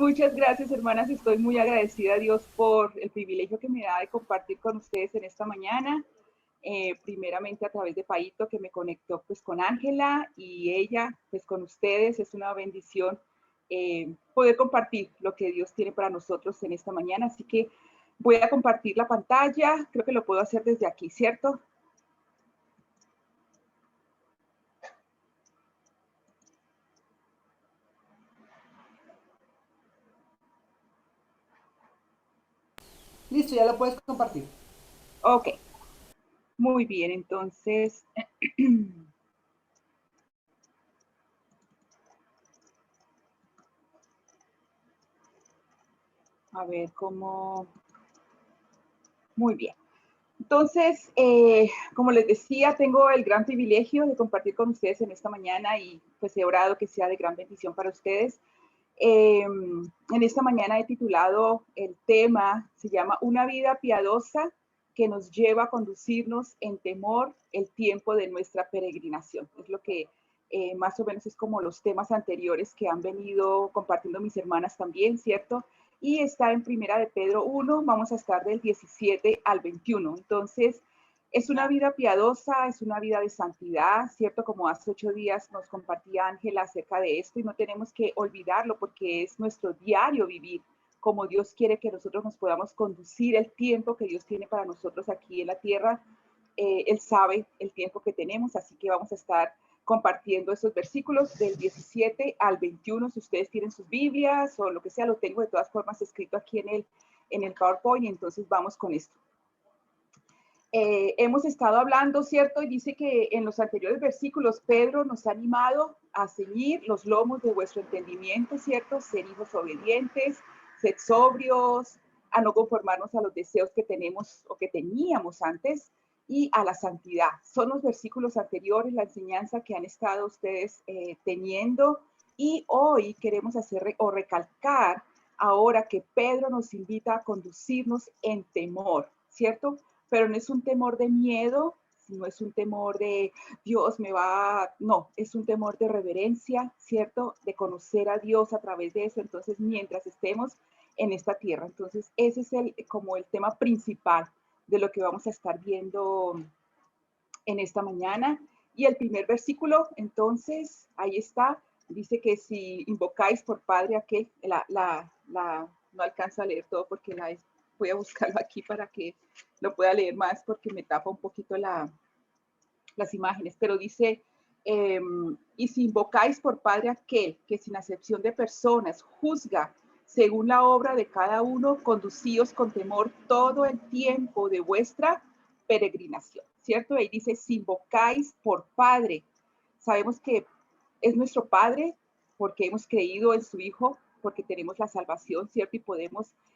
Muchas gracias, hermanas. Estoy muy agradecida a Dios por el privilegio que me da de compartir con ustedes en esta mañana. Primeramente a través de Paito, que me conectó pues con Ángela, y ella pues con ustedes. Es una bendición poder compartir lo que Dios tiene para nosotros en esta mañana. Así que voy a compartir la pantalla. Creo que lo puedo hacer desde aquí, ¿cierto? Listo, ya lo puedes compartir. Ok, muy bien. Entonces, a ver cómo... Muy bien. Entonces, como les decía, tengo el gran privilegio de compartir con ustedes en esta mañana, y pues he orado que sea de gran bendición para ustedes. En esta mañana he titulado el tema, se llama Una vida piadosa que nos lleva a conducirnos en temor el tiempo de nuestra peregrinación. Es lo que más o menos es como los temas anteriores que han venido compartiendo mis hermanas también, ¿cierto? Y está en Primera de Pedro 1, vamos a estar del 17 al 21. Entonces, es una vida piadosa, es una vida de santidad, ¿cierto? Como hace 8 días nos compartía Ángela acerca de esto, y no tenemos que olvidarlo porque es nuestro diario vivir, como Dios quiere que nosotros nos podamos conducir el tiempo que Dios tiene para nosotros aquí en la tierra. Él sabe el tiempo que tenemos, así que vamos a estar compartiendo esos versículos del 17 al 21. Si ustedes tienen sus Biblias o lo que sea, lo tengo de todas formas escrito aquí en el PowerPoint, y entonces vamos con esto. Hemos estado hablando, ¿cierto? Y dice que en los anteriores versículos Pedro nos ha animado a ceñir los lomos de vuestro entendimiento, ¿cierto? Ser hijos obedientes, sed sobrios, a no conformarnos a los deseos que tenemos o que teníamos antes, y a la santidad. Son los versículos anteriores, la enseñanza que han estado ustedes teniendo, y hoy queremos hacer o recalcar ahora que Pedro nos invita a conducirnos en temor, ¿cierto? Pero no es un temor de miedo, no es un temor de Dios me va, no, es un temor de reverencia, ¿cierto? De conocer a Dios a través de eso. Entonces, mientras estemos en esta tierra, entonces ese es como el tema principal de lo que vamos a estar viendo en esta mañana. Y el primer versículo, entonces, ahí está, dice que si invocáis por Padre aquel, no alcanzo a leer todo porque voy a buscarlo aquí para que lo pueda leer más porque me tapa un poquito las imágenes, pero dice, y si invocáis por Padre aquel que sin acepción de personas juzga según la obra de cada uno, conducíos con temor todo el tiempo de vuestra peregrinación, ¿cierto? Ahí dice, si invocáis por Padre, sabemos que es nuestro Padre porque hemos creído en su Hijo, porque tenemos la salvación, ¿cierto?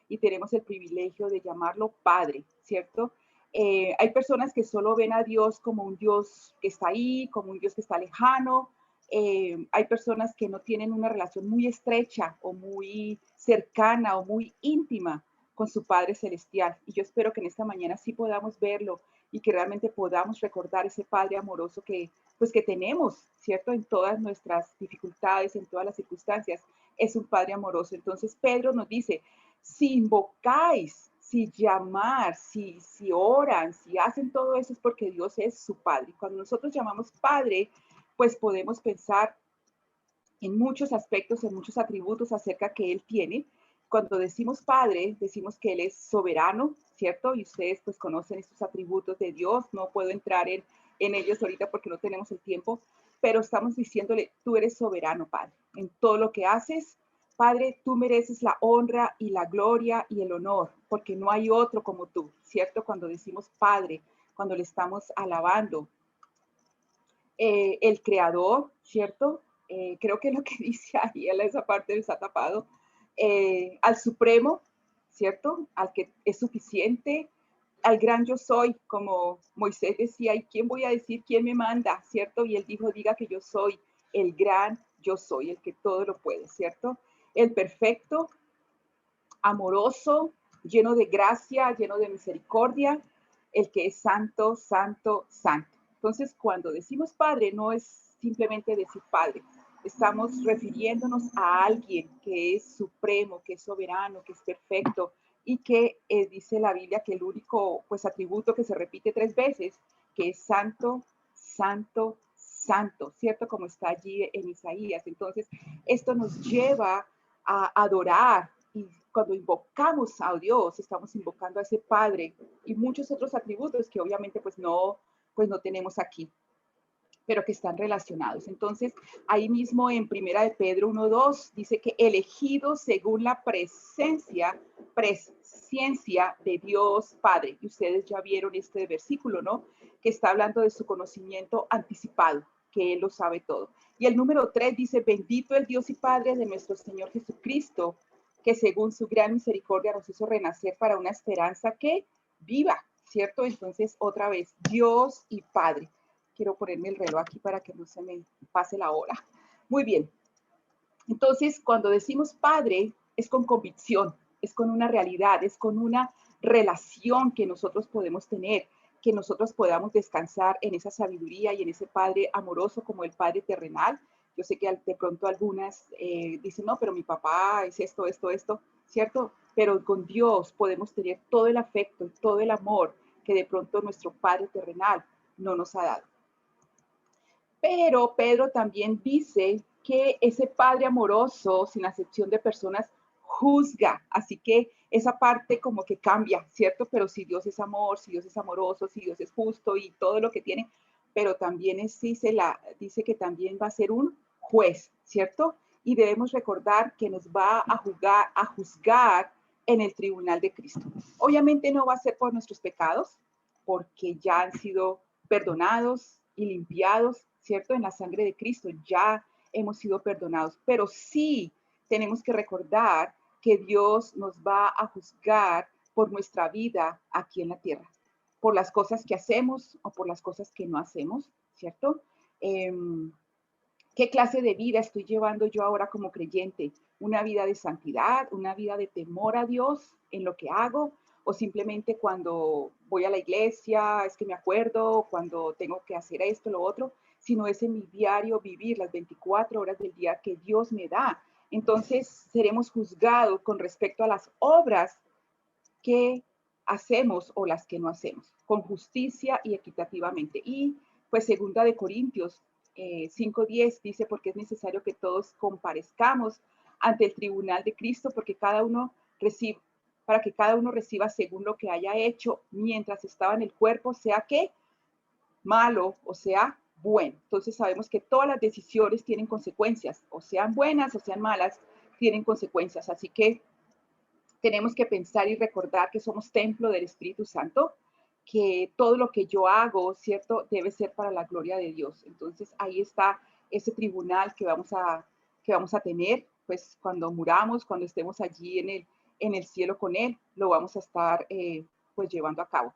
Y tenemos el privilegio de llamarlo Padre, ¿cierto? Hay personas que solo ven a Dios como un Dios que está ahí, como un Dios que está lejano. Hay personas que no tienen una relación muy estrecha o muy cercana o muy íntima con su Padre Celestial. Y yo espero que en esta mañana sí podamos verlo y que realmente podamos recordar ese Padre amoroso pues que tenemos, ¿cierto? En todas nuestras dificultades, en todas las circunstancias, es un Padre amoroso. Entonces Pedro nos dice, si invocáis, si llamar, si oran, si hacen todo eso es porque Dios es su Padre. Cuando nosotros llamamos Padre, pues podemos pensar en muchos aspectos, en muchos atributos acerca que Él tiene. Cuando decimos Padre, decimos que Él es soberano, ¿cierto? Y ustedes pues conocen estos atributos de Dios. No puedo entrar en ellos ahorita porque no tenemos el tiempo, pero estamos diciéndole, tú eres soberano, Padre, en todo lo que haces. Padre, tú mereces la honra y la gloria y el honor, porque no hay otro como tú, ¿cierto? Cuando decimos Padre, cuando le estamos alabando, el creador, ¿cierto? Creo que lo que dice ahí, esa parte está tapado, al supremo, ¿cierto? Al que es suficiente, al gran yo soy, como Moisés decía, ¿y quién voy a decir quién me manda? ¿Cierto? Y él dijo, diga que yo soy el gran yo soy, el que todo lo puede, ¿cierto? El perfecto, amoroso, lleno de gracia, lleno de misericordia, el que es santo, santo, santo. Entonces, cuando decimos Padre, no es simplemente decir Padre. estamos refiriéndonos a alguien que es supremo, que es soberano, que es perfecto y que dice la Biblia que el único pues atributo que se repite 3 veces, que es santo, santo, santo, ¿cierto? Como está allí en Isaías. Entonces, esto nos lleva a adorar y cuando invocamos a Dios, estamos invocando a ese Padre y muchos otros atributos que obviamente pues no tenemos aquí, pero que están relacionados. Entonces, ahí mismo en Primera de Pedro 1:2 dice que elegidos según la presciencia de Dios Padre. Y ustedes ya vieron este versículo, ¿no? Que está hablando de su conocimiento anticipado, que Él lo sabe todo. Y el número 3 dice, bendito el Dios y Padre de nuestro Señor Jesucristo, que según su gran misericordia nos hizo renacer para una esperanza que viva, ¿cierto? Entonces, otra vez, Dios y Padre. Quiero ponerme el reloj aquí para que no se me pase la hora. Muy bien. Entonces, cuando decimos Padre, es con convicción, es con una realidad, es con una relación que nosotros podemos tener, que nosotros podamos descansar en esa sabiduría y en ese Padre amoroso como el Padre terrenal. Yo sé que de pronto algunas dicen, no, pero mi papá es esto, ¿cierto? Pero con Dios podemos tener todo el afecto, todo el amor que de pronto nuestro Padre terrenal no nos ha dado. Pero Pedro también dice que ese Padre amoroso, sin acepción de personas, juzga. Así que esa parte como que cambia, ¿cierto? Pero si Dios es amor, si Dios es amoroso, si Dios es justo y todo lo que tiene, pero también dice que también va a ser un juez, ¿cierto? Y debemos recordar que nos va a juzgar en el tribunal de Cristo. Obviamente no va a ser por nuestros pecados, porque ya han sido perdonados y limpiados, ¿cierto? En la sangre de Cristo ya hemos sido perdonados, pero sí tenemos que recordar que Dios nos va a juzgar por nuestra vida aquí en la tierra, por las cosas que hacemos o por las cosas que no hacemos, ¿cierto? ¿Qué clase de vida estoy llevando yo ahora como creyente? ¿Una vida de santidad, una vida de temor a Dios en lo que hago? ¿O simplemente cuando voy a la iglesia es que me acuerdo, cuando tengo que hacer esto, lo otro? Sino es en mi diario vivir las 24 horas del día que Dios me da. Entonces seremos juzgados con respecto a las obras que hacemos o las que no hacemos, con justicia y equitativamente. Y pues segunda de Corintios 5:10 dice, porque es necesario que todos comparezcamos ante el tribunal de Cristo, porque para que cada uno reciba según lo que haya hecho mientras estaba en el cuerpo, sea que malo o sea bueno. Entonces sabemos que todas las decisiones tienen consecuencias, o sean buenas o sean malas, tienen consecuencias. Así que tenemos que pensar y recordar que somos templo del Espíritu Santo, que todo lo que yo hago, ¿cierto?, debe ser para la gloria de Dios. Entonces ahí está ese tribunal que vamos a tener, pues cuando muramos, cuando estemos allí en el cielo con Él, lo vamos a estar pues llevando a cabo.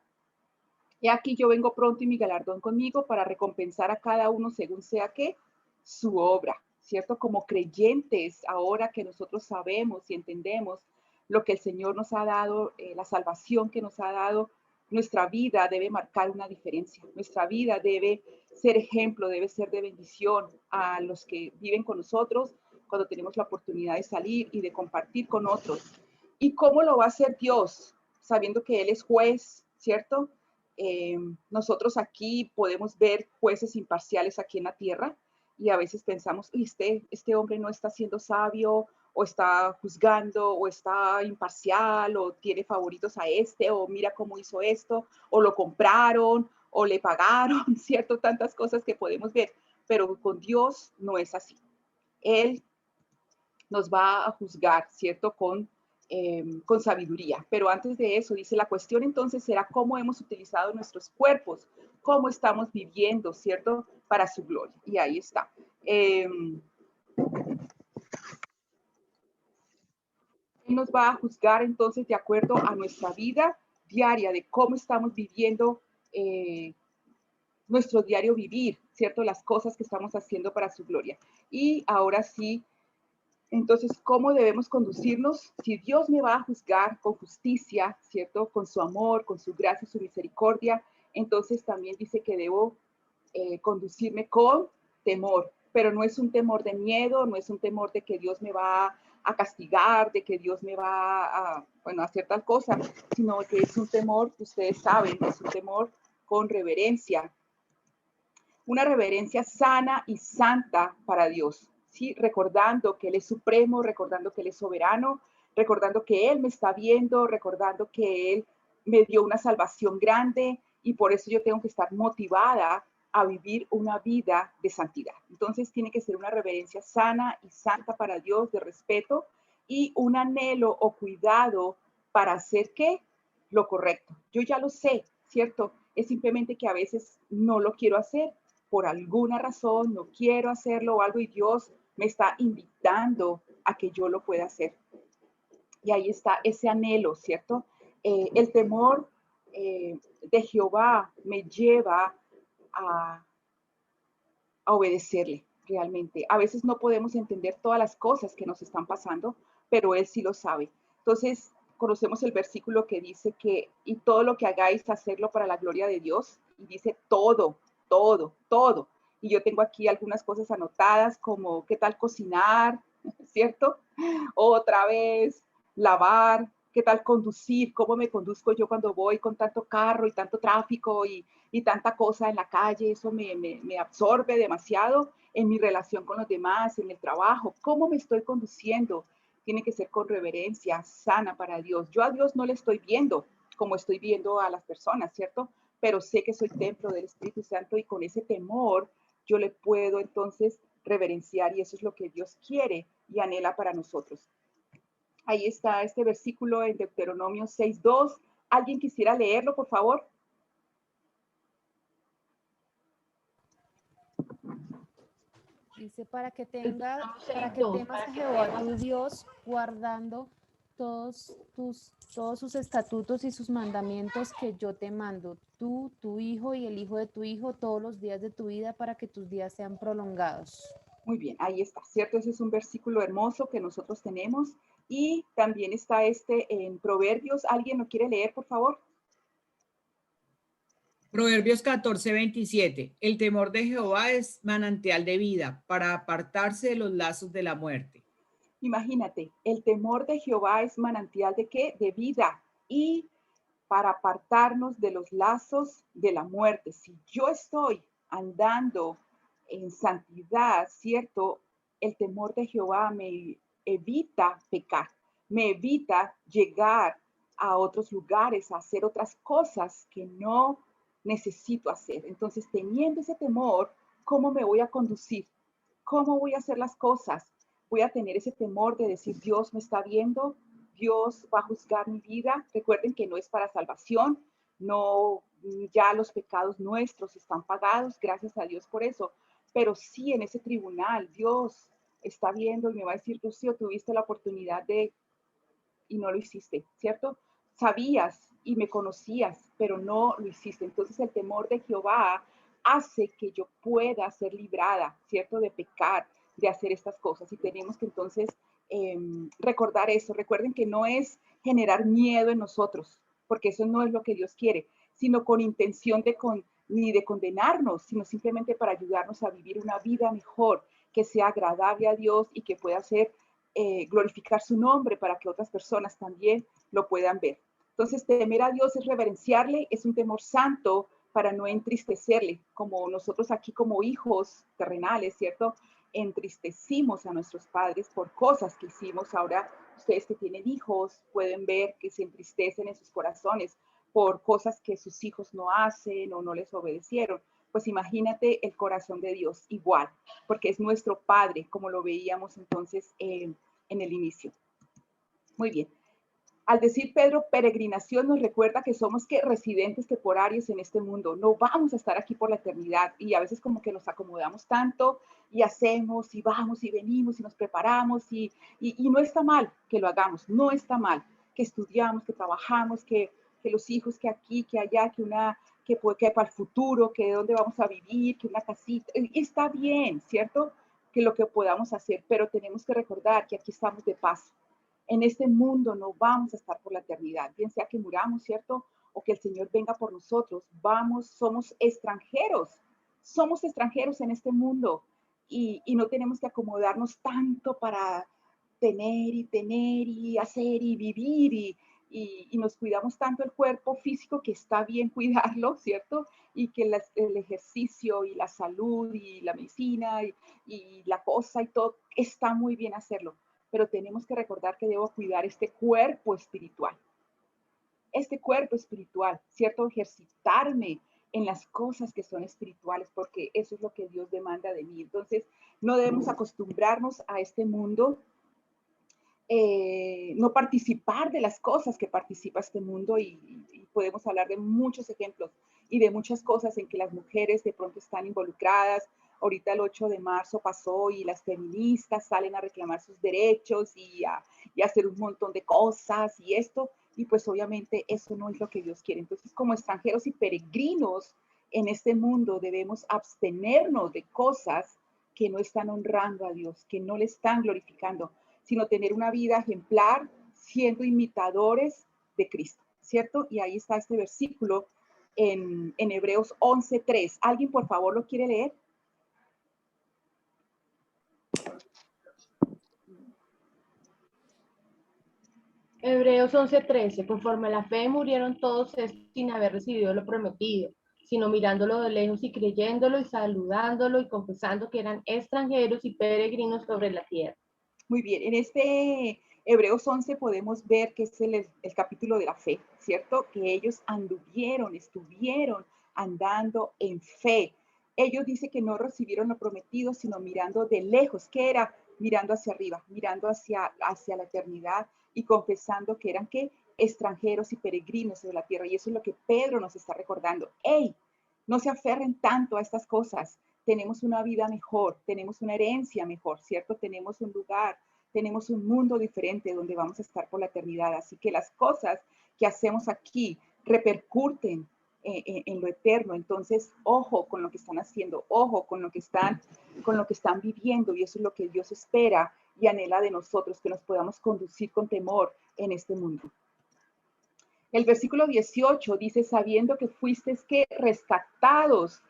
Y aquí yo vengo pronto y mi galardón conmigo para recompensar a cada uno según sea que su obra, ¿cierto? Como creyentes, ahora que nosotros sabemos y entendemos lo que el Señor nos ha dado, la salvación que nos ha dado, nuestra vida debe marcar una diferencia. Nuestra vida debe ser ejemplo, debe ser de bendición a los que viven con nosotros cuando tenemos la oportunidad de salir y de compartir con otros. ¿Y cómo lo va a hacer Dios? Sabiendo que Él es juez, ¿cierto? Nosotros aquí podemos ver jueces imparciales aquí en la tierra y a veces pensamos, este hombre no está siendo sabio o está juzgando o está imparcial o tiene favoritos a este o mira cómo hizo esto o lo compraron o le pagaron, ¿cierto? Tantas cosas que podemos ver, pero con Dios no es así. Él nos va a juzgar, ¿cierto? Con sabiduría. Pero antes de eso, dice, la cuestión entonces será cómo hemos utilizado nuestros cuerpos, cómo estamos viviendo, ¿cierto? Para su gloria. Y ahí está. Él nos va a juzgar entonces de acuerdo a nuestra vida diaria, de cómo estamos viviendo nuestro diario vivir, ¿cierto? Las cosas que estamos haciendo para su gloria. Y ahora sí, entonces, ¿cómo debemos conducirnos? Si Dios me va a juzgar con justicia, ¿cierto? Con su amor, con su gracia y su misericordia, entonces también dice que debo conducirme con temor. pero no es un temor de miedo, no es un temor de que Dios me va a castigar, de que Dios me va a, bueno, a hacer tal cosa, sino que es un temor, que ustedes saben, es un temor con reverencia, una reverencia sana y santa para Dios, ¿sí? Recordando que Él es supremo, recordando que Él es soberano, recordando que Él me está viendo, recordando que Él me dio una salvación grande y por eso yo tengo que estar motivada a vivir una vida de santidad. Entonces tiene que ser una reverencia sana y santa para Dios, de respeto y un anhelo o cuidado para hacer ¿qué? Lo correcto. Yo ya lo sé, ¿cierto? Es simplemente que a veces no lo quiero hacer por alguna razón, no quiero hacerlo o algo y Dios me está invitando a que yo lo pueda hacer. Y ahí está ese anhelo, ¿cierto? El temor de Jehová me lleva a, a obedecerle realmente. A veces no podemos entender todas las cosas que nos están pasando, pero Él sí lo sabe. Entonces, conocemos el versículo que dice que, y todo lo que hagáis, hacerlo para la gloria de Dios. Y dice todo, todo, todo. Y yo tengo aquí algunas cosas anotadas como qué tal cocinar, ¿cierto? Otra vez, lavar, qué tal conducir, cómo me conduzco yo cuando voy con tanto carro y tanto tráfico y tanta cosa en la calle, eso me absorbe demasiado en mi relación con los demás, en el trabajo, cómo me estoy conduciendo, tiene que ser con reverencia sana para Dios. Yo a Dios no le estoy viendo como estoy viendo a las personas, ¿cierto? Pero sé que soy templo del Espíritu Santo y con ese temor yo le puedo entonces reverenciar y eso es lo que Dios quiere y anhela para nosotros. Ahí está este versículo en Deuteronomio 6:2. ¿Alguien quisiera leerlo, por favor? Dice, para que temas a Jehová tu Dios, guardando todos sus estatutos y sus mandamientos que yo te mando, tú, tu hijo y el hijo de tu hijo, todos los días de tu vida, para que tus días sean prolongados. Muy bien, ahí está, ¿cierto? Ese es un versículo hermoso que nosotros tenemos. Y también está este en Proverbios. ¿Alguien lo quiere leer, por favor? Proverbios 14:27. El temor de Jehová es manantial de vida para apartarse de los lazos de la muerte. Imagínate, el temor de Jehová es manantial de qué? De vida y para apartarnos de los lazos de la muerte. Si yo estoy andando en santidad, ¿cierto? El temor de Jehová me evita pecar, me evita llegar a otros lugares, a hacer otras cosas que no necesito hacer. Entonces, teniendo ese temor, ¿cómo me voy a conducir? ¿Cómo voy a hacer las cosas? Voy a tener ese temor de decir, Dios me está viendo, Dios va a juzgar mi vida. Recuerden que no es para salvación, no, ya los pecados nuestros están pagados, gracias a Dios por eso. Pero sí en ese tribunal, Dios está viendo y me va a decir, Lucio, tuviste la oportunidad de y no lo hiciste, ¿cierto? Sabías y me conocías, pero no lo hiciste. Entonces el temor de Jehová hace que yo pueda ser librada, ¿cierto? De pecar, de hacer estas cosas. Y tenemos que entonces recordar eso. Recuerden que no es generar miedo en nosotros, porque eso no es lo que Dios quiere, sino con intención de ni de condenarnos, sino simplemente para ayudarnos a vivir una vida mejor, que sea agradable a Dios y que pueda ser glorificar su nombre para que otras personas también lo puedan ver. Entonces, temer a Dios es reverenciarle, es un temor santo para no entristecerle, como nosotros aquí como hijos terrenales, ¿cierto? Entristecimos a nuestros padres por cosas que hicimos. Ahora, ustedes que tienen hijos pueden ver que se entristecen en sus corazones por cosas que sus hijos no hacen o no les obedecieron. Pues imagínate el corazón de Dios igual, porque es nuestro Padre, como lo veíamos entonces en el inicio. Muy bien. Al decir Pedro, peregrinación nos recuerda que somos que residentes temporarios en este mundo. No vamos a estar aquí por la eternidad y a veces como que nos acomodamos tanto y hacemos y vamos y venimos y nos preparamos y no está mal que lo hagamos, no está mal que estudiamos, que trabajamos, que los hijos, que aquí, que allá, que para el futuro, que dónde vamos a vivir, que una casita. Está bien, ¿cierto? Que lo que podamos hacer, pero tenemos que recordar que aquí estamos de paso. En este mundo no vamos a estar por la eternidad, bien sea que muramos, ¿cierto? O que el Señor venga por nosotros. Somos extranjeros en este mundo. y no tenemos que acomodarnos tanto para tener y hacer y vivir y nos cuidamos tanto el cuerpo físico que está bien cuidarlo, ¿cierto? Y que el ejercicio y la salud y la medicina y la cosa y todo está muy bien hacerlo, pero tenemos que recordar que debo cuidar este cuerpo espiritual, ¿cierto? Ejercitarme en las cosas que son espirituales, porque eso es lo que Dios demanda de mí. Entonces, no debemos acostumbrarnos a este mundo, no participar de las cosas que participa este mundo y podemos hablar de muchos ejemplos y de muchas cosas en que las mujeres de pronto están involucradas. Ahorita el 8 de marzo pasó y las feministas salen a reclamar sus derechos y a hacer un montón de cosas y esto, y pues obviamente eso no es lo que Dios quiere. Entonces, como extranjeros y peregrinos en este mundo debemos abstenernos de cosas que no están honrando a Dios, que no le están glorificando, sino tener una vida ejemplar, siendo imitadores de Cristo, ¿cierto? Y ahí está este versículo en Hebreos 11:3. ¿Alguien, por favor, lo quiere leer? Hebreos 11:13, conforme a la fe murieron todos sin haber recibido lo prometido, sino mirándolo de lejos y creyéndolo y saludándolo y confesando que eran extranjeros y peregrinos sobre la tierra. Muy bien, en este Hebreos 11 podemos ver que es el capítulo de la fe, ¿cierto? Que ellos estuvieron andando en fe. Ellos dicen que no recibieron lo prometido, sino mirando de lejos. ¿Qué era? Mirando hacia arriba, mirando hacia la eternidad y confesando que eran ¿qué? Extranjeros y peregrinos sobre la tierra. Y eso es lo que Pedro nos está recordando. ¡Ey! No se aferren tanto a estas cosas. Tenemos una vida mejor, tenemos una herencia mejor, ¿cierto? Tenemos un lugar, tenemos un mundo diferente donde vamos a estar por la eternidad. Así que las cosas que hacemos aquí repercuten en lo eterno. Entonces, ojo con lo que están haciendo, ojo con lo que están viviendo, y eso es lo que Dios espera y anhela de nosotros, que nos podamos conducir con temor en este mundo. El versículo 18 dice, sabiendo que fuisteis que rescatados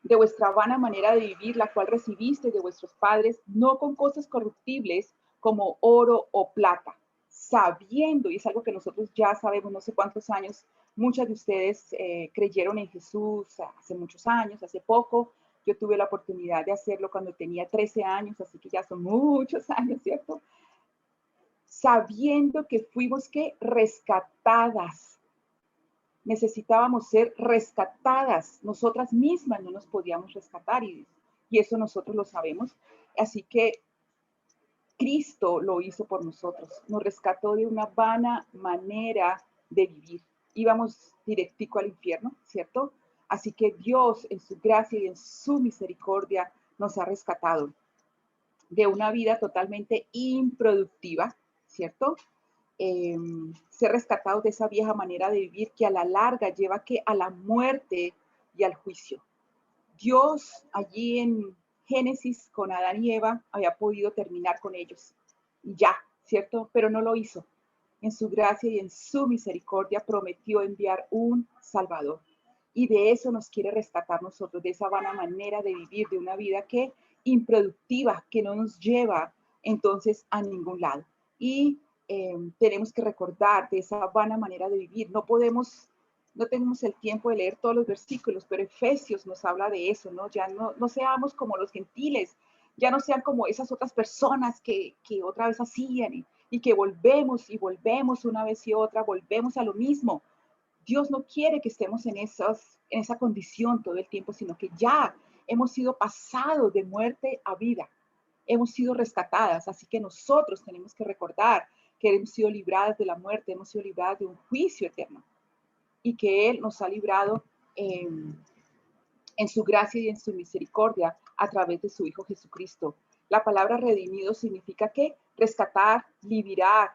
de vuestra vana manera de vivir, la cual recibiste de vuestros padres, no con cosas corruptibles como oro o plata, sabiendo, y es algo que nosotros ya sabemos, no sé cuántos años, muchas de ustedes creyeron en Jesús hace muchos años, hace poco. Yo tuve la oportunidad de hacerlo cuando tenía 13 años, así que ya son muchos años, ¿cierto? Sabiendo que fuimos que rescatadas. Necesitábamos ser rescatadas. Nosotras mismas no nos podíamos rescatar y eso nosotros lo sabemos. Así que Cristo lo hizo por nosotros. Nos rescató de una vana manera de vivir. Íbamos directico al infierno, ¿cierto? Así que Dios en su gracia y en su misericordia nos ha rescatado de una vida totalmente improductiva, ¿cierto? Ser rescatados de esa vieja manera de vivir que a la larga lleva que a la muerte y al juicio. Dios allí en Génesis con Adán y Eva había podido terminar con ellos, ya, ¿cierto? Pero no lo hizo. En su gracia y en su misericordia prometió enviar un Salvador. Y de eso nos quiere rescatar nosotros, de esa vana manera de vivir, de una vida que improductiva, que no nos lleva entonces a ningún lado. Y tenemos que recordar de esa vana manera de vivir. No tenemos el tiempo de leer todos los versículos, pero Efesios nos habla de eso, ¿no? Ya no seamos como los gentiles, ya no sean como esas otras personas que otra vez hacían y que volvemos y volvemos una vez y otra, volvemos a lo mismo. Dios no quiere que estemos en esa condición todo el tiempo, sino que ya hemos sido pasados de muerte a vida, hemos sido rescatadas, así que nosotros tenemos que recordar que hemos sido libradas de la muerte, hemos sido libradas de un juicio eterno y que Él nos ha librado en su gracia y en su misericordia a través de su Hijo Jesucristo. La palabra redimido significa que rescatar, liberar,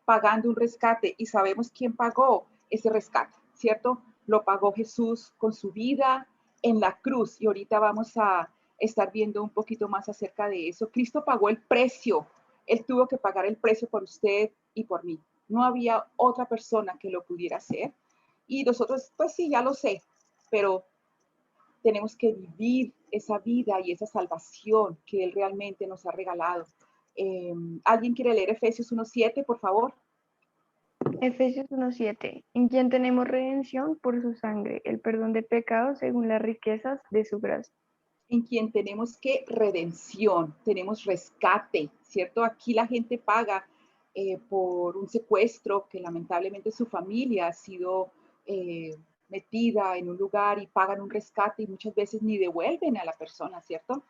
pagando un rescate, y sabemos quién pagó ese rescate, ¿cierto? Lo pagó Jesús con su vida en la cruz, y ahorita vamos a estar viendo un poquito más acerca de eso. Cristo pagó el precio, Él tuvo que pagar el precio por usted y por mí. No había otra persona que lo pudiera hacer, y nosotros, pues sí, ya lo sé, pero tenemos que vivir esa vida y esa salvación que Él realmente nos ha regalado. ¿Alguien quiere leer Efesios 1:7, por favor? Efesios 1:7. En quien tenemos redención por su sangre, el perdón de pecados según las riquezas de su gracia. En quien tenemos que redención, tenemos rescate, ¿cierto? Aquí la gente paga por un secuestro que lamentablemente su familia ha sido metida en un lugar y pagan un rescate y muchas veces ni devuelven a la persona, ¿cierto?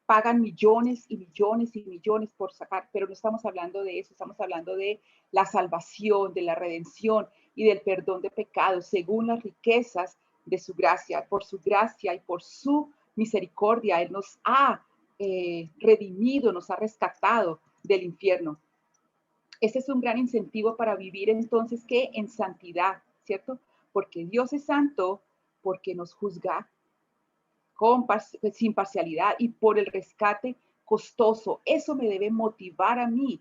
Pagan millones y millones y millones por sacar, pero no estamos hablando de eso, estamos hablando de la salvación, de la redención y del perdón de pecados según las riquezas de su gracia. Por su gracia y por su misericordia, Él nos ha redimido, nos ha rescatado del infierno. Ese es un gran incentivo para vivir entonces que en santidad, ¿cierto? Porque Dios es santo, porque nos juzga sin parcialidad y por el rescate costoso. Eso me debe motivar a mí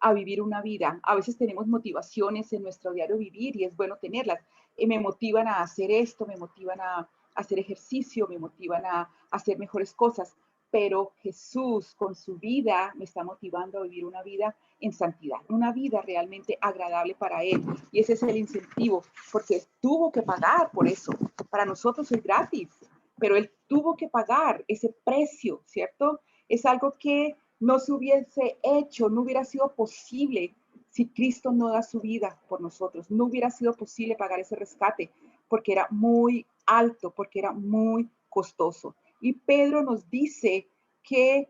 a vivir una vida. A veces tenemos motivaciones en nuestro diario vivir y es bueno tenerlas. Me motivan a hacer esto, me motivan a hacer ejercicio, me motivan a hacer mejores cosas, pero Jesús con su vida me está motivando a vivir una vida en santidad, una vida realmente agradable para Él. Y ese es el incentivo, porque tuvo que pagar por eso. Para nosotros es gratis, pero Él tuvo que pagar ese precio, ¿cierto? Es algo que no se hubiese hecho, no hubiera sido posible si Cristo no da su vida por nosotros. No hubiera sido posible pagar ese rescate porque era muy alto, porque era muy costoso. Y Pedro nos dice que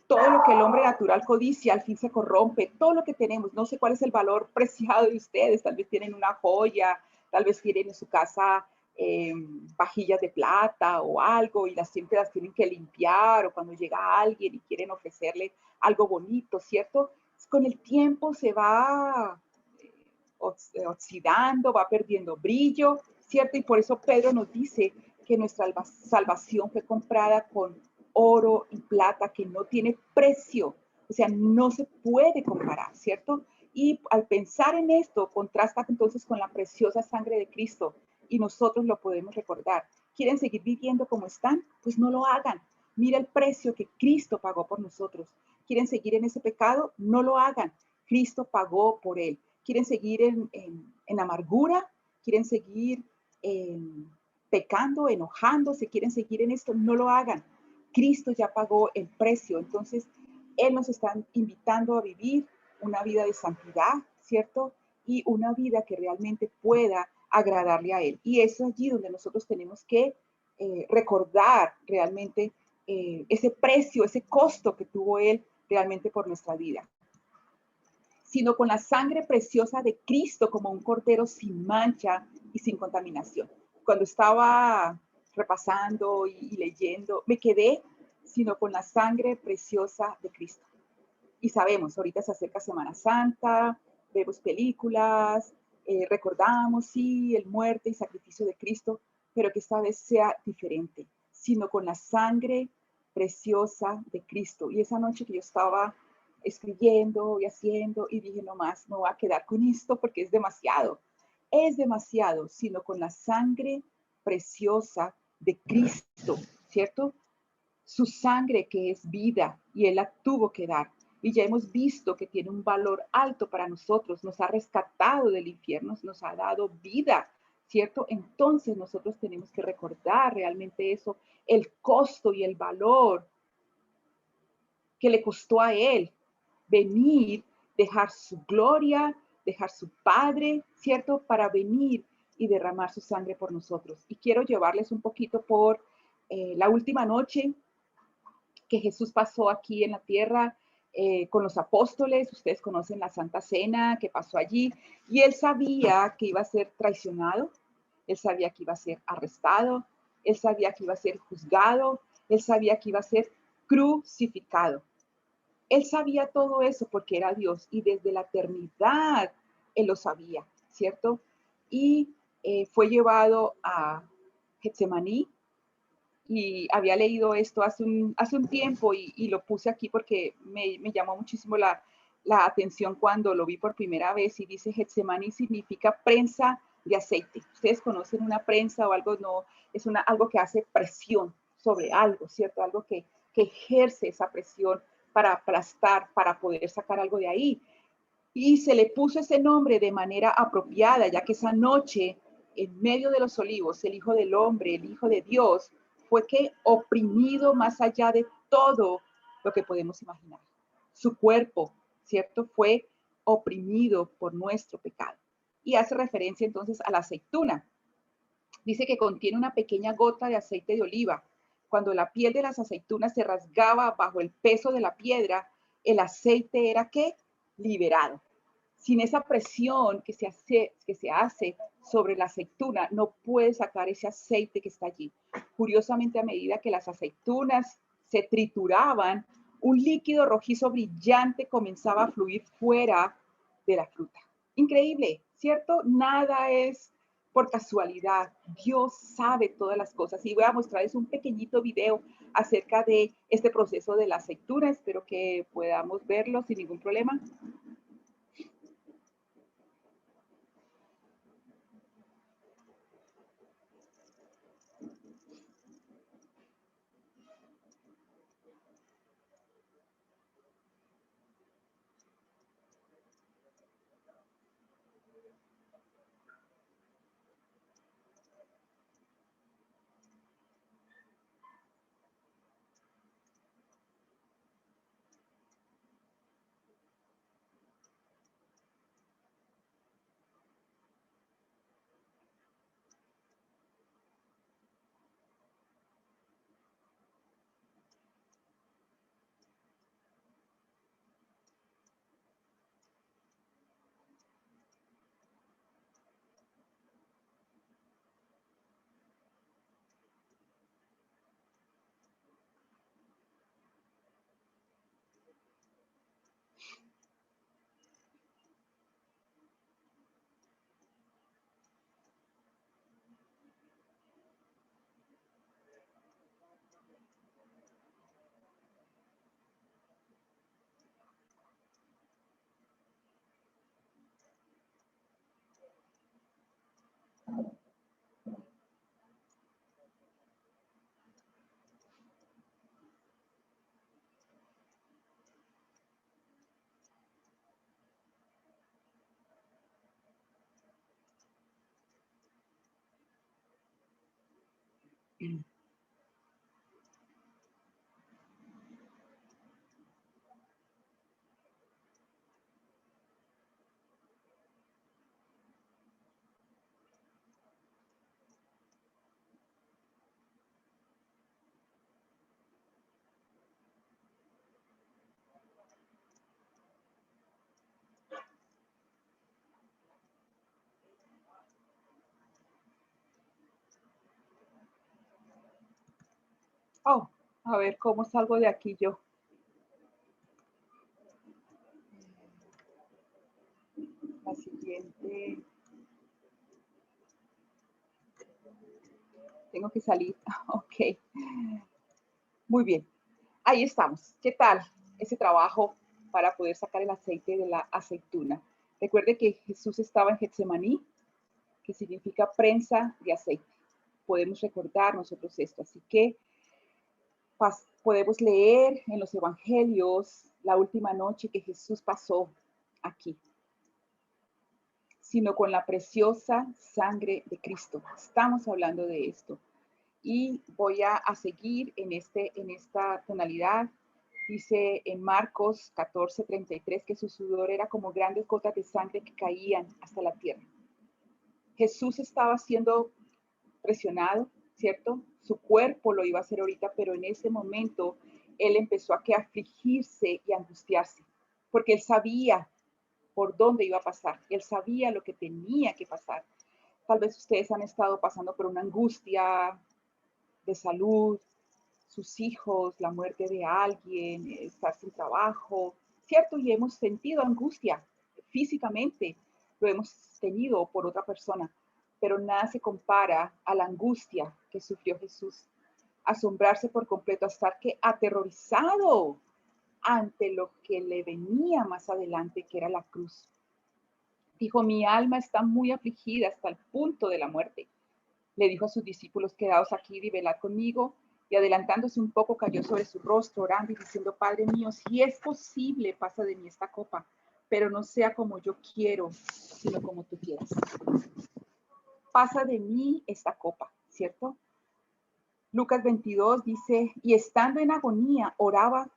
todo lo que el hombre natural codicia al fin se corrompe, todo lo que tenemos, no sé cuál es el valor preciado de ustedes, tal vez tienen una joya, tal vez tienen en su casa vajillas de plata o algo y siempre las tienen que limpiar, o cuando llega alguien y quieren ofrecerle algo bonito, ¿cierto? Con el tiempo se va oxidando, va perdiendo brillo, ¿cierto? Y por eso Pedro nos dice que nuestra salvación fue comprada con oro y plata que no tiene precio, o sea, no se puede comparar, ¿cierto? Y al pensar en esto, contrasta entonces con la preciosa sangre de Cristo, y nosotros lo podemos recordar. ¿Quieren seguir viviendo como están? Pues no lo hagan. Mira el precio que Cristo pagó por nosotros. ¿Quieren seguir en ese pecado? No lo hagan. Cristo pagó por él. ¿Quieren seguir en amargura? ¿Quieren seguir pecando, enojándose? ¿Quieren seguir en esto? No lo hagan. Cristo ya pagó el precio. Entonces, Él nos está invitando a vivir una vida de santidad, ¿cierto? Y una vida que realmente pueda agradarle a Él. Y es allí donde nosotros tenemos que recordar realmente ese precio, ese costo que tuvo Él realmente por nuestra vida. Sino con la sangre preciosa de Cristo como un cordero sin mancha y sin contaminación. Cuando estaba repasando y leyendo, me quedé, sino con la sangre preciosa de Cristo. Y sabemos, ahorita se acerca Semana Santa, vemos películas, recordamos, sí, el muerte y sacrificio de Cristo, pero que esta vez sea diferente, sino con la sangre preciosa de Cristo. Y esa noche que yo estaba escribiendo y haciendo, y dije, no más, no voy a quedar con esto porque es demasiado, sino con la sangre preciosa de Cristo, ¿cierto? Su sangre que es vida, y Él la tuvo que dar. Y ya hemos visto que tiene un valor alto para nosotros, nos ha rescatado del infierno, nos ha dado vida, ¿cierto? Entonces nosotros tenemos que recordar realmente eso, el costo y el valor que le costó a Él venir, dejar su gloria, dejar su Padre, ¿cierto? Para venir y derramar su sangre por nosotros. Y quiero llevarles un poquito por la última noche que Jesús pasó aquí en la tierra con los apóstoles. Ustedes conocen la Santa Cena que pasó allí, y Él sabía que iba a ser traicionado, Él sabía que iba a ser arrestado, Él sabía que iba a ser juzgado, Él sabía que iba a ser crucificado. Él sabía todo eso porque era Dios, y desde la eternidad Él lo sabía, ¿cierto? Y fue llevado a Getsemaní, y había leído esto hace un tiempo y lo puse aquí porque me llamó muchísimo la atención cuando lo vi por primera vez, y dice Getsemaní significa prensa de aceite. Ustedes conocen una prensa o algo, no, es algo que hace presión sobre algo, ¿cierto? Algo que ejerce esa presión para aplastar, para poder sacar algo de ahí. Y se le puso ese nombre de manera apropiada, ya que esa noche, en medio de los olivos, el Hijo del Hombre, el Hijo de Dios, fue que oprimido más allá de todo lo que podemos imaginar. Su cuerpo, ¿cierto? Fue oprimido por nuestro pecado. Y hace referencia entonces a la aceituna. Dice que contiene una pequeña gota de aceite de oliva. Cuando la piel de las aceitunas se rasgaba bajo el peso de la piedra, el aceite era ¿qué? Liberado. Sin esa presión que se hace sobre la aceituna, no puede sacar ese aceite que está allí. Curiosamente, a medida que las aceitunas se trituraban, un líquido rojizo brillante comenzaba a fluir fuera de la fruta. Increíble, ¿cierto? Nada es por casualidad. Dios sabe todas las cosas. Y voy a mostrarles un pequeñito video acerca de este proceso de la aceituna. Espero que podamos verlo sin ningún problema. Oh, a ver cómo salgo de aquí yo. La siguiente. Tengo que salir. Ok. Muy bien. Ahí estamos. ¿Qué tal ese trabajo para poder sacar el aceite de la aceituna? Recuerde que Jesús estaba en Getsemaní, que significa prensa de aceite. Podemos recordar nosotros esto. Así que podemos leer en los evangelios la última noche que Jesús pasó aquí, sino con la preciosa sangre de Cristo. Estamos hablando de esto. Y voy a seguir en esta tonalidad. Dice en Marcos 14:33 que su sudor era como grandes gotas de sangre que caían hasta la tierra. Jesús estaba siendo presionado, ¿cierto? Su cuerpo lo iba a hacer ahorita, pero en ese momento él empezó a afligirse y angustiarse, porque él sabía por dónde iba a pasar, él sabía lo que tenía que pasar. Tal vez ustedes han estado pasando por una angustia de salud, sus hijos, la muerte de alguien, estar sin trabajo, ¿cierto? Y hemos sentido angustia físicamente, lo hemos tenido por otra persona, pero nada se compara a la angustia que sufrió Jesús. Asombrarse por completo, estar aterrorizado ante lo que le venía más adelante, que era la cruz. Dijo, mi alma está muy afligida hasta el punto de la muerte. Le dijo a sus discípulos, quedaos aquí y velad conmigo. Y adelantándose un poco, cayó sobre su rostro, orando y diciendo, Padre mío, si es posible, pasa de mí esta copa, pero no sea como yo quiero, sino como tú quieras. Pasa de mí esta copa, ¿cierto? Lucas 22 dice, y estando en agonía, oraba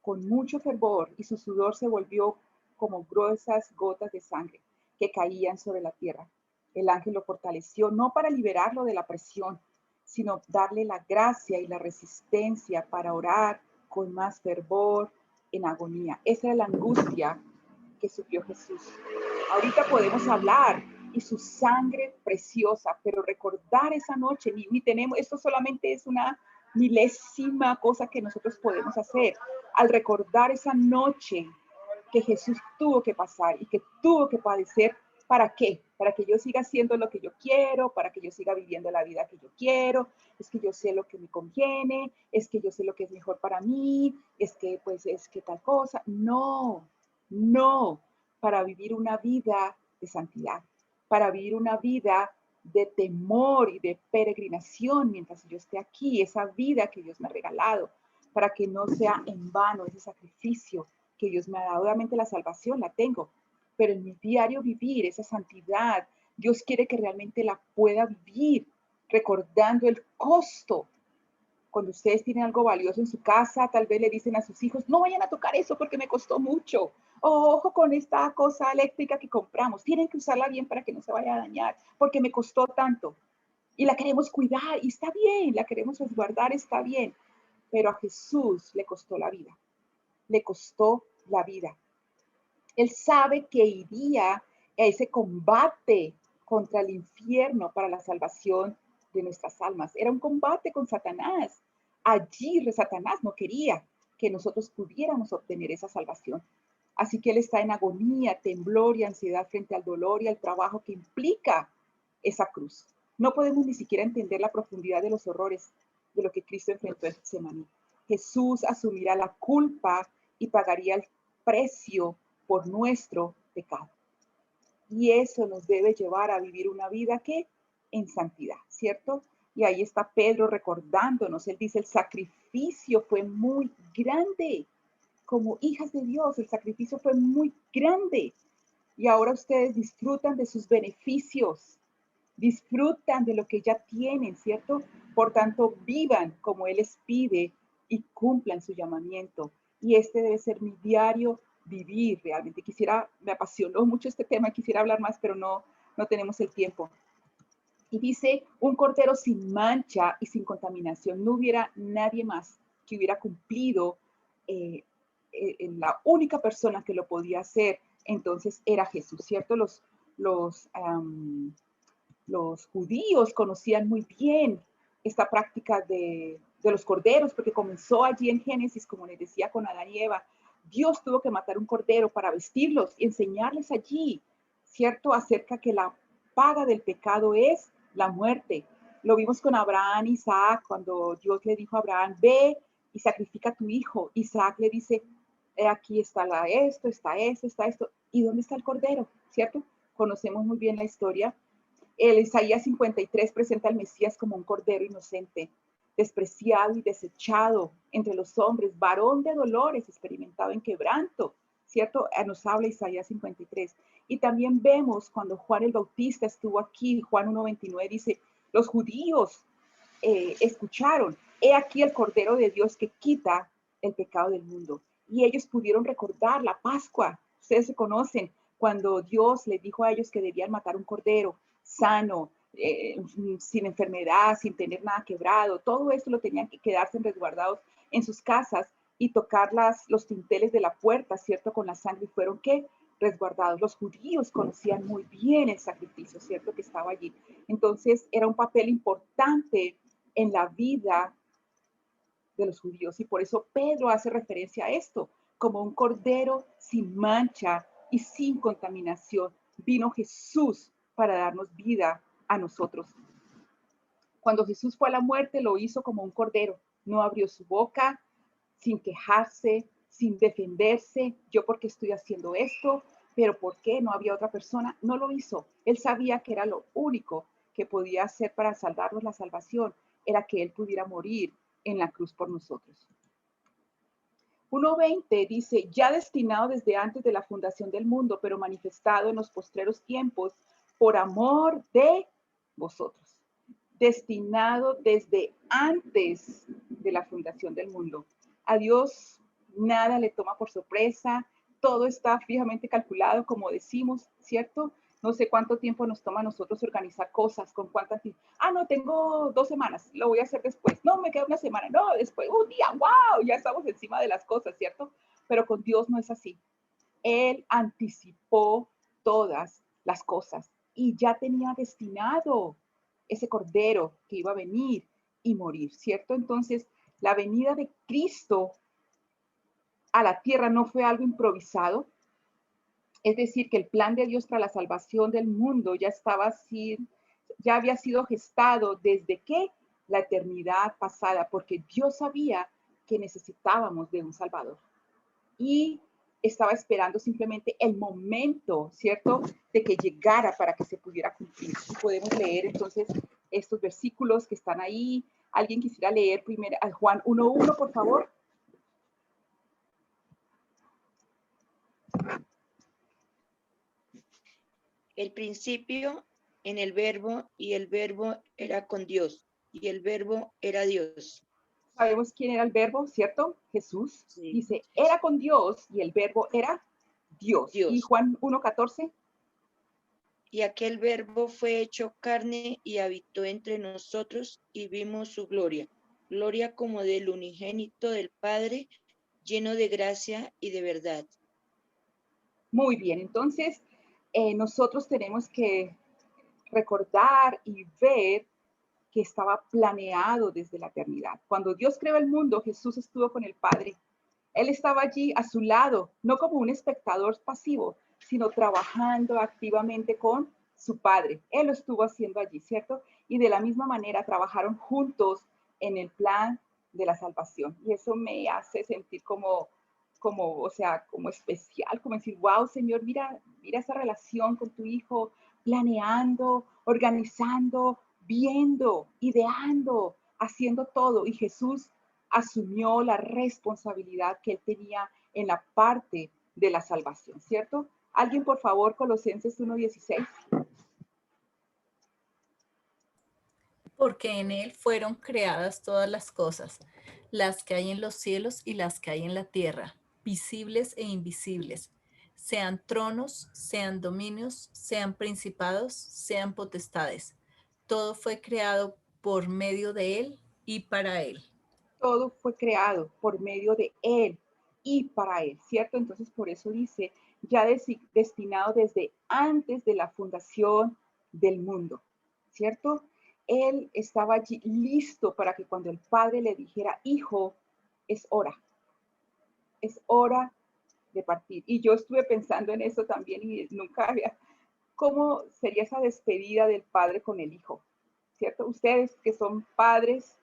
con mucho fervor, y su sudor se volvió como gruesas gotas de sangre que caían sobre la tierra. El ángel lo fortaleció, no para liberarlo de la presión, sino darle la gracia y la resistencia para orar con más fervor en agonía. Esa era la angustia que sufrió Jesús. Ahorita podemos hablar y su sangre preciosa, pero recordar esa noche, ni tenemos, esto solamente es una milésima cosa que nosotros podemos hacer. Al recordar esa noche que Jesús tuvo que pasar y que tuvo que padecer, ¿para qué? Para que yo siga haciendo lo que yo quiero, para que yo siga viviendo la vida que yo quiero, es que yo sé lo que me conviene, es que yo sé lo que es mejor para mí, es que pues es que tal cosa. No, no, para vivir una vida de santidad, para vivir una vida de temor y de peregrinación mientras yo esté aquí, esa vida que Dios me ha regalado, para que no sea en vano ese sacrificio que Dios me ha dado. Obviamente la salvación la tengo, pero en mi diario vivir, esa santidad, Dios quiere que realmente la pueda vivir, recordando el costo. Cuando ustedes tienen algo valioso en su casa, tal vez le dicen a sus hijos, no vayan a tocar eso porque me costó mucho. O ojo con esta cosa eléctrica que compramos, tienen que usarla bien para que no se vaya a dañar, porque me costó tanto. Y la queremos cuidar, y está bien, la queremos resguardar, está bien. Pero a Jesús le costó la vida, le costó la vida. Él sabe que iría a ese combate contra el infierno para la salvación de nuestras almas. Era un combate con Satanás. Allí Satanás no quería que nosotros pudiéramos obtener esa salvación. Así que él está en agonía, temblor y ansiedad frente al dolor y al trabajo que implica esa cruz. No podemos ni siquiera entender la profundidad de los horrores de lo que Cristo enfrentó en Getsemaní. Jesús asumirá la culpa y pagaría el precio por nuestro pecado. Y eso nos debe llevar a vivir una vida que en santidad, ¿cierto? Y ahí está Pedro recordándonos, él dice, el sacrificio fue muy grande. Como hijas de Dios, el sacrificio fue muy grande. Y ahora ustedes disfrutan de sus beneficios, disfrutan de lo que ya tienen, ¿cierto? Por tanto, vivan como Él les pide y cumplan su llamamiento. Y este debe ser mi diario vivir realmente. Me apasionó mucho este tema, quisiera hablar más, pero no tenemos el tiempo. Y dice, un cordero sin mancha y sin contaminación. No hubiera nadie más que hubiera cumplido la única persona que lo podía hacer, entonces era Jesús, ¿cierto? Los judíos conocían muy bien esta práctica de los corderos, porque comenzó allí en Génesis, como les decía, con Adán y Eva. Dios tuvo que matar un cordero para vestirlos y enseñarles allí, ¿cierto? Acerca que la paga del pecado es la muerte. Lo vimos con Abraham y Isaac, cuando Dios le dijo a Abraham, ve y sacrifica a tu hijo. Isaac le dice, aquí está esto, está esto. ¿Y dónde está el cordero? ¿Cierto? Conocemos muy bien la historia. El Isaías 53 presenta al Mesías como un cordero inocente, despreciado y desechado entre los hombres, varón de dolores, experimentado en quebranto, ¿cierto? Nos habla Isaías 53. Y también vemos cuando Juan el Bautista estuvo aquí, Juan 1:29 dice, los judíos escucharon, he aquí el Cordero de Dios que quita el pecado del mundo. Y ellos pudieron recordar la Pascua. Ustedes se conocen cuando Dios les dijo a ellos que debían matar un cordero sano, sin enfermedad, sin tener nada quebrado. Todo esto lo tenían que quedarse resguardados en sus casas y tocar los tinteles de la puerta, ¿cierto? Con la sangre, y fueron ¿qué? Resguardados. Los judíos conocían muy bien el sacrificio, ¿cierto? Que estaba allí. Entonces era un papel importante en la vida de los judíos, y por eso Pedro hace referencia a esto, como un cordero sin mancha y sin contaminación. Vino Jesús para darnos vida a nosotros. Cuando Jesús fue a la muerte, lo hizo como un cordero. No abrió su boca, sin quejarse, sin defenderse. Yo, ¿por qué estoy haciendo esto? Pero ¿por qué no había otra persona? No lo hizo. Él sabía que era lo único que podía hacer para salvarnos la salvación, era que Él pudiera morir en la cruz por nosotros. 1:20 dice, ya destinado desde antes de la fundación del mundo, pero manifestado en los postreros tiempos por amor de vosotros. Destinado desde antes de la fundación del mundo. A Dios nada le toma por sorpresa, todo está fijamente calculado, como decimos, ¿cierto? No sé cuánto tiempo nos toma a nosotros organizar cosas, con cuántas... no, tengo 2 semanas, lo voy a hacer después. No, me queda una semana, no, después, un día, wow, ya estamos encima de las cosas, ¿cierto? Pero con Dios no es así. Él anticipó todas las cosas y ya tenía destinado ese cordero que iba a venir y morir, ¿cierto? Entonces, la venida de Cristo a la tierra no fue algo improvisado, es decir, que el plan de Dios para la salvación del mundo ya había sido gestado desde que la eternidad pasada, porque Dios sabía que necesitábamos de un Salvador. Y estaba esperando simplemente el momento, ¿cierto?, de que llegara para que se pudiera cumplir. Y podemos leer entonces estos versículos que están ahí. ¿Alguien quisiera leer primero a Juan 1:1, por favor? El principio en el verbo, y el verbo era con Dios, y el verbo era Dios. Sabemos quién era el verbo, ¿cierto? Jesús. Sí. Dice, era con Dios y el verbo era Dios. Y Juan 1:14. Y aquel verbo fue hecho carne y habitó entre nosotros y vimos su gloria. Gloria como del unigénito del Padre, lleno de gracia y de verdad. Muy bien, entonces nosotros tenemos que recordar y ver que estaba planeado desde la eternidad. Cuando Dios creó el mundo, Jesús estuvo con el Padre. Él estaba allí a su lado, no como un espectador pasivo, sino trabajando activamente con su Padre. Él lo estuvo haciendo allí, ¿cierto? Y de la misma manera trabajaron juntos en el plan de la salvación. Y eso me hace sentir como especial, como decir, wow, Señor, mira esa relación con tu Hijo, planeando, organizando, viendo, ideando, haciendo todo. Y Jesús asumió la responsabilidad que él tenía en la parte de la salvación, ¿cierto? Alguien, por favor, Colosenses 1:16. Porque en él fueron creadas todas las cosas, las que hay en los cielos y las que hay en la tierra, visibles e invisibles, sean tronos, sean dominios, sean principados, sean potestades. Todo fue creado por medio de él y para él. Todo fue creado por medio de él y para él, ¿cierto? Entonces, por eso dice, ya destinado desde antes de la fundación del mundo, ¿cierto? Él estaba allí listo para que cuando el Padre le dijera, hijo, es hora de partir. Y yo estuve pensando en eso también y nunca había, ¿cómo sería esa despedida del Padre con el Hijo? ¿Cierto? Ustedes que son padres,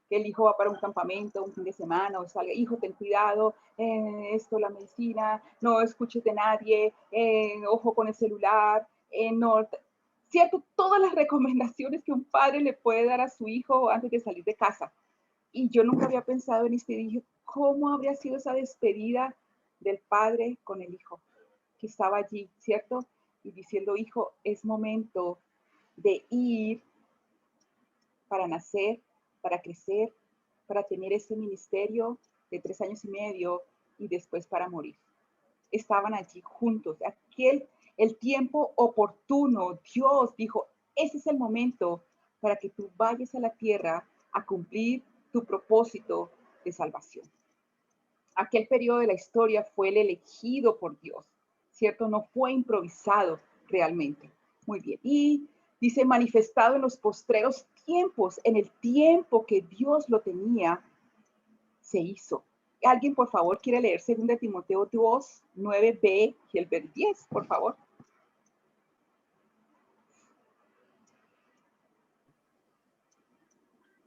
que el hijo va para un campamento, un fin de semana, o salga, hijo, ten cuidado, esto, la medicina, no escuches de nadie, ojo con el celular, no, ¿cierto? Todas las recomendaciones que un padre le puede dar a su hijo antes de salir de casa. Y yo nunca había pensado en esto y dije, ¿cómo habría sido esa despedida del padre con el hijo que estaba allí, ¿cierto? Y diciendo, hijo, es momento de ir para nacer, para crecer, para tener ese ministerio de 3 años y medio y después para morir. Estaban allí juntos. El tiempo oportuno, Dios dijo, ese es el momento para que tú vayas a la tierra a cumplir tu propósito de salvación. Aquel periodo de la historia fue el elegido por Dios, ¿cierto? No fue improvisado realmente. Muy bien. Y dice, manifestado en los postreros tiempos, en el tiempo que Dios lo tenía, se hizo. ¿Alguien, por favor, quiere leer 2 Timoteo 2, 9b y el ver 10, por favor?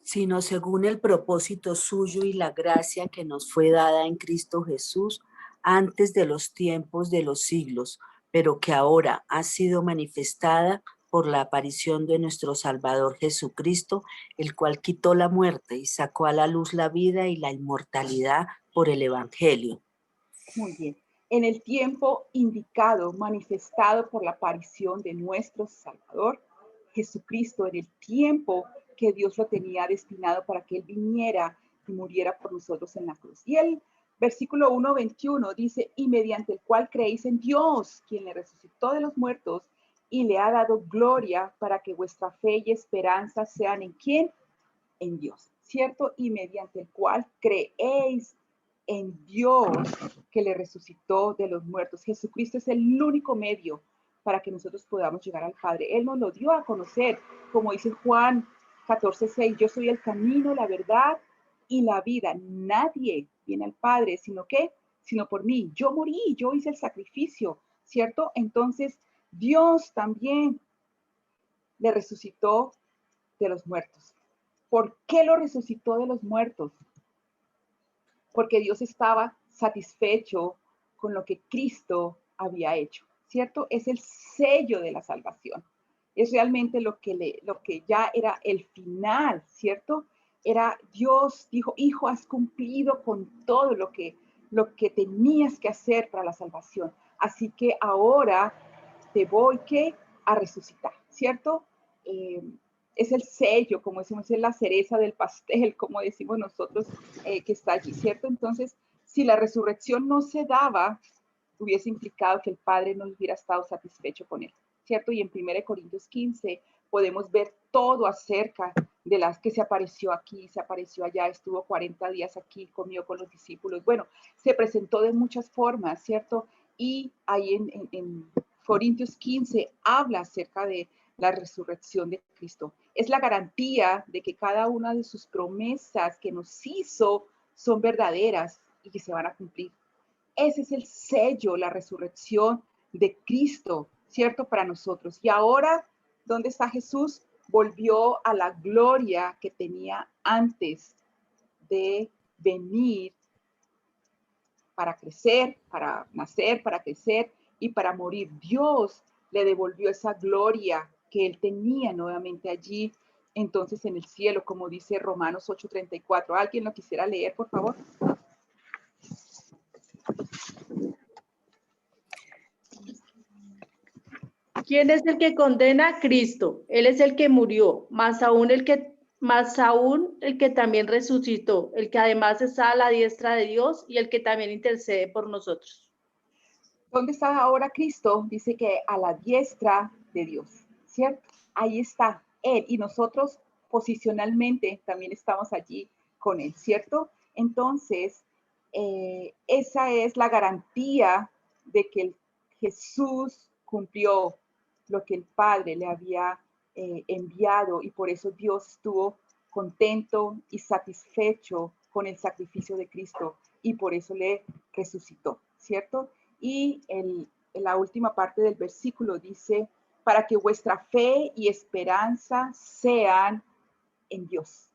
Sino según el propósito suyo y la gracia que nos fue dada en Cristo Jesús antes de los tiempos de los siglos, pero que ahora ha sido manifestada por la aparición de nuestro Salvador Jesucristo, el cual quitó la muerte y sacó a la luz la vida y la inmortalidad por el Evangelio. Muy bien. En el tiempo indicado, manifestado por la aparición de nuestro Salvador Jesucristo, en el tiempo que Dios lo tenía destinado para que Él viniera y muriera por nosotros en la cruz. Y el versículo 1:21 dice, y mediante el cual creéis en Dios, quien le resucitó de los muertos y le ha dado gloria para que vuestra fe y esperanza sean ¿en quién? En Dios, ¿cierto? Y mediante el cual creéis en Dios que le resucitó de los muertos. Jesucristo es el único medio para que nosotros podamos llegar al Padre. Él nos lo dio a conocer, como dice Juan 14:6, yo soy el camino, la verdad y la vida. Nadie viene al Padre, sino por mí. Yo morí, yo hice el sacrificio, ¿cierto? Entonces, Dios también le resucitó de los muertos. ¿Por qué lo resucitó de los muertos? Porque Dios estaba satisfecho con lo que Cristo había hecho, ¿cierto? Es el sello de la salvación. Es realmente lo que ya era el final, ¿cierto? Era Dios dijo, hijo, has cumplido con todo lo que tenías que hacer para la salvación. Así que ahora te voy a resucitar, ¿cierto? Es el sello, como decimos, es la cereza del pastel, como decimos nosotros, que está allí, ¿cierto? Entonces, si la resurrección no se daba, hubiese implicado que el Padre no hubiera estado satisfecho con él, ¿cierto? Y en 1 Corintios 15 podemos ver todo acerca de las que se apareció aquí, se apareció allá, estuvo 40 días aquí, comió con los discípulos. Bueno, se presentó de muchas formas, ¿cierto? Y ahí en Corintios 15 habla acerca de la resurrección de Cristo. Es la garantía de que cada una de sus promesas que nos hizo son verdaderas y que se van a cumplir. Ese es el sello, la resurrección de Cristo, ¿cierto? Para nosotros. Y ahora, ¿dónde está Jesús? Volvió a la gloria que tenía antes de venir para crecer, para nacer, para crecer y para morir. Dios le devolvió esa gloria que él tenía nuevamente allí, entonces en el cielo, como dice Romanos 8:34. ¿Alguien lo quisiera leer, por favor? ¿Quién es el que condena? Cristo. Él es el que murió, más aún el que también resucitó, el que además está a la diestra de Dios y el que también intercede por nosotros. ¿Dónde está ahora Cristo? Dice que a la diestra de Dios, ¿cierto? Ahí está Él y nosotros posicionalmente también estamos allí con Él, ¿cierto? Entonces, esa es la garantía de que Jesús cumplió lo que el Padre le había enviado y por eso Dios estuvo contento y satisfecho con el sacrificio de Cristo y por eso le resucitó, ¿cierto? Y en la última parte del versículo dice, para que vuestra fe y esperanza sean en Dios.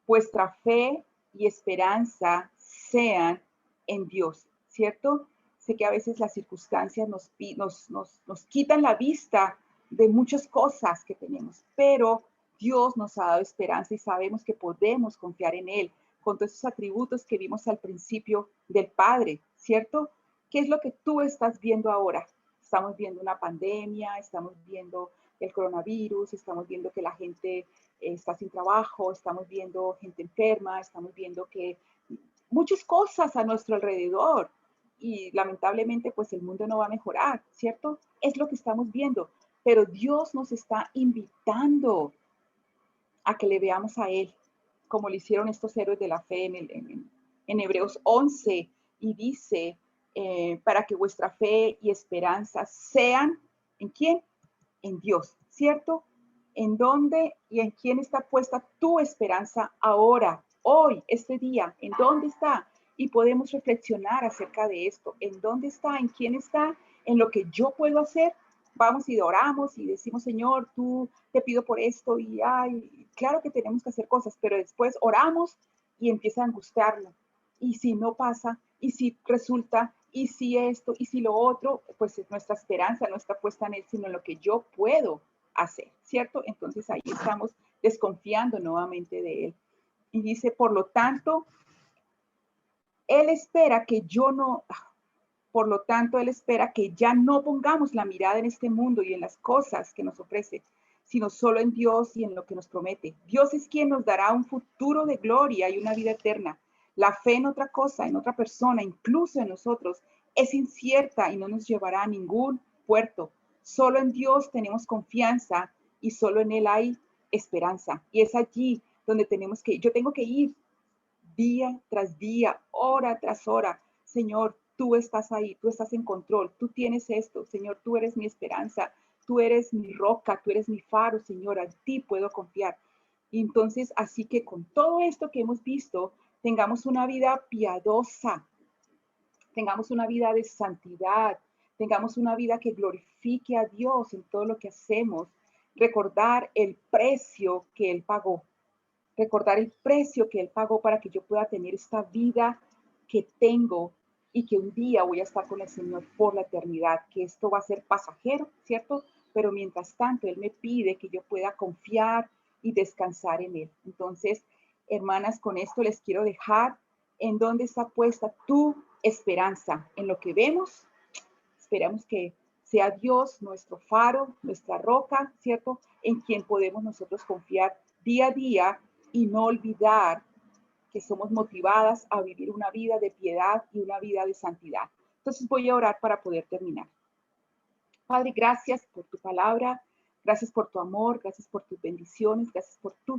Vuestra fe y esperanza sean en Dios, ¿cierto? Sé que a veces las circunstancias nos quitan la vista de muchas cosas que tenemos, pero Dios nos ha dado esperanza y sabemos que podemos confiar en Él con todos esos atributos que vimos al principio del Padre, ¿cierto? ¿Qué es lo que tú estás viendo ahora? Estamos viendo una pandemia, estamos viendo el coronavirus, estamos viendo que la gente está sin trabajo, estamos viendo gente enferma, estamos viendo que muchas cosas a nuestro alrededor y lamentablemente pues el mundo no va a mejorar, ¿cierto? Es lo que estamos viendo, pero Dios nos está invitando a que le veamos a Él, como lo hicieron estos héroes de la fe en Hebreos 11, y dice, para que vuestra fe y esperanza sean, ¿en quién? En Dios, ¿cierto? ¿En dónde y en quién está puesta tu esperanza ahora, hoy, este día? ¿En dónde está? Y podemos reflexionar acerca de esto. ¿En dónde está? ¿En quién está? ¿En lo que yo puedo hacer? Vamos y oramos y decimos, Señor, tú te pido por esto y ay, claro que tenemos que hacer cosas, pero después oramos y empieza a angustiarlo. Y si no pasa, y si resulta, y si esto, y si lo otro, pues nuestra esperanza no está puesta en Él, sino en lo que yo puedo hacer, ¿cierto? Entonces ahí estamos desconfiando nuevamente de Él. Y dice, por lo tanto, Él espera que Él espera que ya no pongamos la mirada en este mundo y en las cosas que nos ofrece, sino solo en Dios y en lo que nos promete. Dios es quien nos dará un futuro de gloria y una vida eterna. La fe en otra cosa, en otra persona, incluso en nosotros, es incierta y no nos llevará a ningún puerto. Solo en Dios tenemos confianza y solo en Él hay esperanza. Y es allí donde yo tengo que ir día tras día, hora tras hora. Señor, tú estás ahí, tú estás en control, tú tienes esto. Señor, tú eres mi esperanza, tú eres mi roca, tú eres mi faro, Señor, a ti puedo confiar. Y entonces, así que con todo esto que hemos visto, tengamos una vida piadosa, tengamos una vida de santidad, tengamos una vida que glorifique a Dios en todo lo que hacemos, recordar el precio que Él pagó, recordar el precio que Él pagó para que yo pueda tener esta vida que tengo y que un día voy a estar con el Señor por la eternidad, que esto va a ser pasajero, ¿cierto? Pero mientras tanto, Él me pide que yo pueda confiar y descansar en Él. Entonces, hermanas, con esto les quiero dejar en dónde está puesta tu esperanza, en lo que vemos. Esperamos que sea Dios nuestro faro, nuestra roca, ¿cierto? En quien podemos nosotros confiar día a día y no olvidar que somos motivadas a vivir una vida de piedad y una vida de santidad. Entonces voy a orar para poder terminar. Padre, gracias por tu palabra, gracias por tu amor, gracias por tus bendiciones, gracias por tu